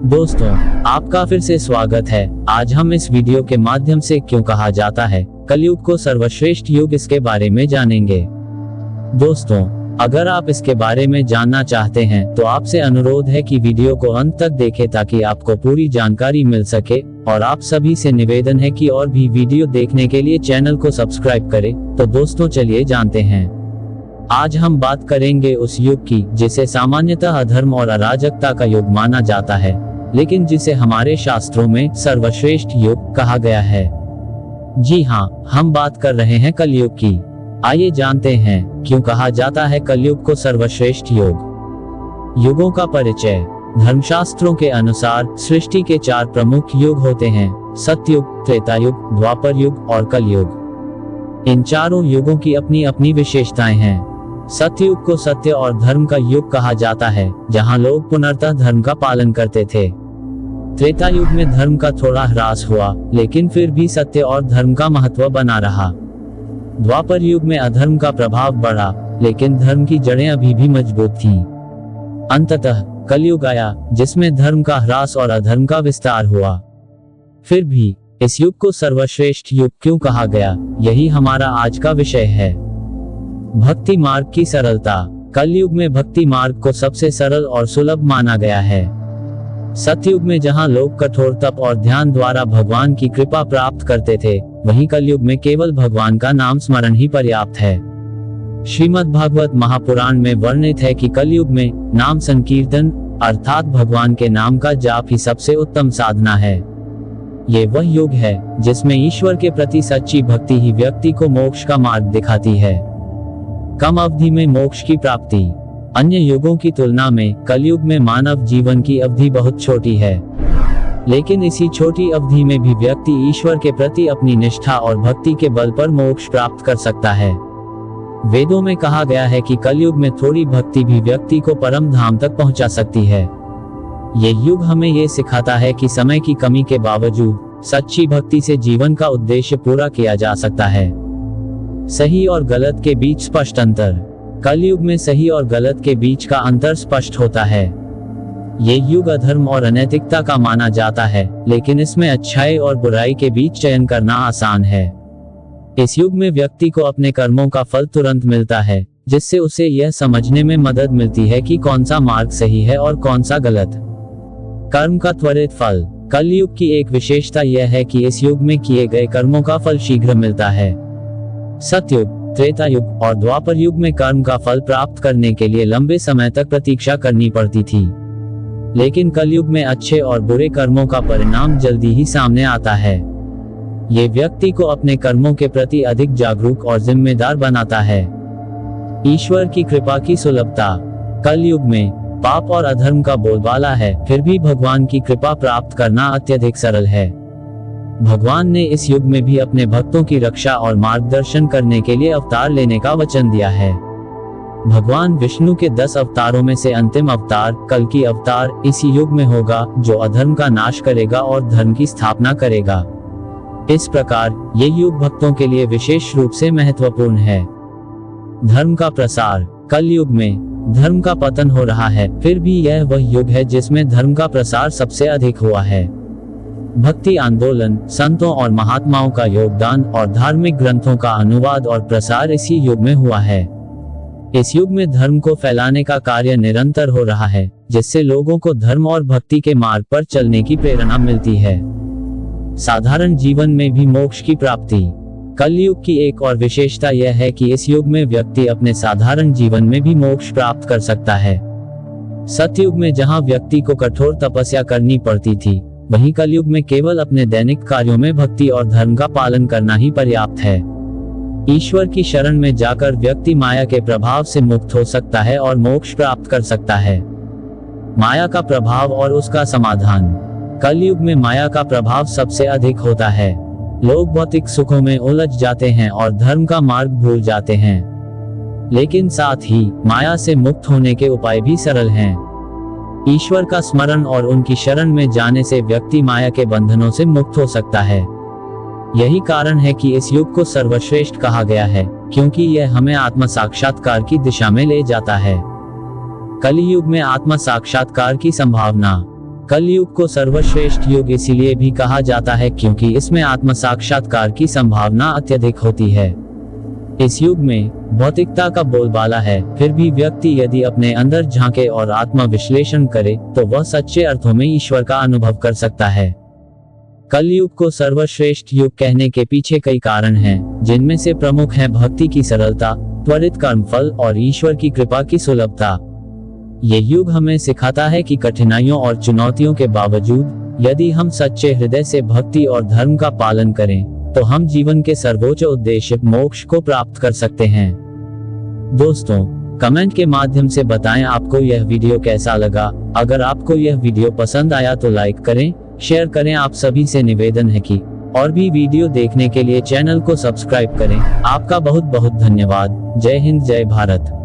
दोस्तों, आपका फिर से स्वागत है। आज हम इस वीडियो के माध्यम से क्यों कहा जाता है कलयुग को सर्वश्रेष्ठ युग, इसके बारे में जानेंगे। दोस्तों, अगर आप इसके बारे में जानना चाहते हैं तो आपसे अनुरोध है कि वीडियो को अंत तक देखें ताकि आपको पूरी जानकारी मिल सके, और आप सभी से निवेदन है कि और भी वीडियो देखने के लिए चैनल को सब्सक्राइब करें। तो दोस्तों, चलिए जानते हैं। आज हम बात करेंगे उस युग की जिसे सामान्यतः अधर्म और अराजकता का युग माना जाता है, लेकिन जिसे हमारे शास्त्रों में सर्वश्रेष्ठ युग कहा गया है। जी हाँ, हम बात कर रहे हैं कलयुग की। आइए जानते हैं क्यों कहा जाता है कलयुग को सर्वश्रेष्ठ युग। युगों का परिचय। धर्मशास्त्रों के अनुसार सृष्टि के 4 प्रमुख युग होते हैं: सतयुग, त्रेता युग, द्वापर युग और कलयुग। इन चारों युगों की अपनी अपनी विशेषताएं हैं। सतयुग को सत्य और धर्म का युग कहा जाता है, जहां लोग पुनर्तः धर्म का पालन करते थे। त्रेता युग में धर्म का थोड़ा ह्रास हुआ, लेकिन फिर भी सत्य और धर्म का महत्व बना रहा। द्वापर युग में अधर्म का प्रभाव बढ़ा, लेकिन धर्म की जड़ें अभी भी मजबूत थीं। अंततः कलयुग आया, जिसमें धर्म का ह्रास और अधर्म का विस्तार हुआ। फिर भी इस युग को सर्वश्रेष्ठ युग क्यों कहा गया, यही हमारा आज का विषय है। भक्ति मार्ग की सरलता। कलयुग में भक्ति मार्ग को सबसे सरल और सुलभ माना गया है। सतयुग में जहां लोग कठोर तप और ध्यान द्वारा भगवान की कृपा प्राप्त करते थे, वहीं कलयुग में केवल भगवान का नाम स्मरण ही पर्याप्त है। श्रीमद् भागवत महापुराण में वर्णित है कि कलयुग में नाम संकीर्तन अर्थात भगवान के नाम का जाप ही सबसे उत्तम साधना है। ये वह युग है जिसमें ईश्वर के प्रति सच्ची भक्ति ही व्यक्ति को मोक्ष का मार्ग दिखाती है। कम अवधि में मोक्ष की प्राप्ति। अन्य युगों की तुलना में कलयुग में मानव जीवन की अवधि बहुत छोटी है, लेकिन इसी छोटी अवधि में भी व्यक्ति ईश्वर के प्रति अपनी निष्ठा और भक्ति के बल पर मोक्ष प्राप्त कर सकता है। वेदों में कहा गया है कि कलयुग में थोड़ी भक्ति भी व्यक्ति को परम धाम तक पहुंचा सकती है। ये युग हमें ये सिखाता है कि समय की कमी के बावजूद सच्ची भक्ति से जीवन का उद्देश्य पूरा किया जा सकता है। सही और गलत के बीच स्पष्ट अंतर। कलयुग में सही और गलत के बीच का अंतर स्पष्ट होता है। ये युग अधर्म और अनैतिकता का माना जाता है, लेकिन इसमें अच्छाई और बुराई के बीच चयन करना आसान है। इस युग में व्यक्ति को अपने कर्मों का फल तुरंत मिलता है, जिससे उसे यह समझने में मदद मिलती है कि कौन सा मार्ग सही है और कौन सा गलत। कर्म का त्वरित फल। कलयुग की एक विशेषता यह है कि इस युग में किए गए कर्मों का फल शीघ्र मिलता है। सतयुग, त्रेता युग और द्वापर युग में कर्म का फल प्राप्त करने के लिए लंबे समय तक प्रतीक्षा करनी पड़ती थी, लेकिन कलयुग में अच्छे और बुरे कर्मों का परिणाम जल्दी ही सामने आता है। ये व्यक्ति को अपने कर्मों के प्रति अधिक जागरूक और जिम्मेदार बनाता है। ईश्वर की कृपा की सुलभता। कलयुग में पाप और अधर्म का बोलबाला है, फिर भी भगवान की कृपा प्राप्त करना अत्यधिक सरल है। भगवान ने इस युग में भी अपने भक्तों की रक्षा और मार्गदर्शन करने के लिए अवतार लेने का वचन दिया है। भगवान विष्णु के 10 अवतारों में से अंतिम अवतार कल की अवतार इसी युग में होगा, जो अधर्म का नाश करेगा और धर्म की स्थापना करेगा। इस प्रकार ये युग भक्तों के लिए विशेष रूप से महत्वपूर्ण है। धर्म का प्रसार। कलयुग में धर्म का पतन हो रहा है, फिर भी यह वह युग है जिसमें धर्म का प्रसार सबसे अधिक हुआ है। भक्ति आंदोलन, संतों और महात्माओं का योगदान और धार्मिक ग्रंथों का अनुवाद और प्रसार इसी युग में हुआ है। इस युग में धर्म को फैलाने का कार्य निरंतर हो रहा है, जिससे लोगों को धर्म और भक्ति के मार्ग पर चलने की प्रेरणा मिलती है। साधारण जीवन में भी मोक्ष की प्राप्ति। कलयुग की एक और विशेषता यह है कि इस युग में व्यक्ति अपने साधारण जीवन में भी मोक्ष प्राप्त कर सकता है। सतयुग में जहां व्यक्ति को कठोर तपस्या करनी पड़ती थी, वहीं कलयुग में केवल अपने दैनिक कार्यों में भक्ति और धर्म का पालन करना ही पर्याप्त है। ईश्वर की शरण में जाकर व्यक्ति माया के प्रभाव से मुक्त हो सकता है और मोक्ष प्राप्त कर सकता है। माया का प्रभाव और उसका समाधान। कलयुग में माया का प्रभाव सबसे अधिक होता है। लोग भौतिक सुखों में उलझ जाते हैं और धर्म का मार्ग भूल जाते हैं, लेकिन साथ ही माया से मुक्त होने के उपाय भी सरल हैं। ईश्वर का स्मरण और उनकी शरण में जाने से व्यक्ति माया के बंधनों से मुक्त हो सकता है। यही कारण है कि इस युग को सर्वश्रेष्ठ कहा गया है, क्योंकि यह हमें आत्म साक्षात्कार की दिशा में ले जाता है। कलयुग में आत्म साक्षात्कार की संभावना। कलयुग को सर्वश्रेष्ठ युग इसीलिए भी कहा जाता है क्योंकि इसमें आत्म साक्षात्कार की संभावना अत्यधिक होती है। इस युग में भौतिकता का बोलबाला है, फिर भी व्यक्ति यदि अपने अंदर झांके और आत्म विश्लेषण करे तो वह सच्चे अर्थों में ईश्वर का अनुभव कर सकता है। कलयुग को सर्वश्रेष्ठ युग कहने के पीछे कई कारण हैं, जिनमें से प्रमुख है भक्ति की सरलता, त्वरित कर्मफल और ईश्वर की कृपा की सुलभता। ये युग हमें सिखाता है कि कठिनाइयों और चुनौतियों के बावजूद यदि हम सच्चे हृदय से भक्ति और धर्म का पालन करें तो हम जीवन के सर्वोच्च उद्देश्य मोक्ष को प्राप्त कर सकते हैं। दोस्तों, कमेंट के माध्यम से बताएं आपको यह वीडियो कैसा लगा। अगर आपको यह वीडियो पसंद आया तो लाइक करें, शेयर करें। आप सभी से निवेदन है कि और भी वीडियो देखने के लिए चैनल को सब्सक्राइब करें। आपका बहुत बहुत धन्यवाद। जय हिंद, जय भारत।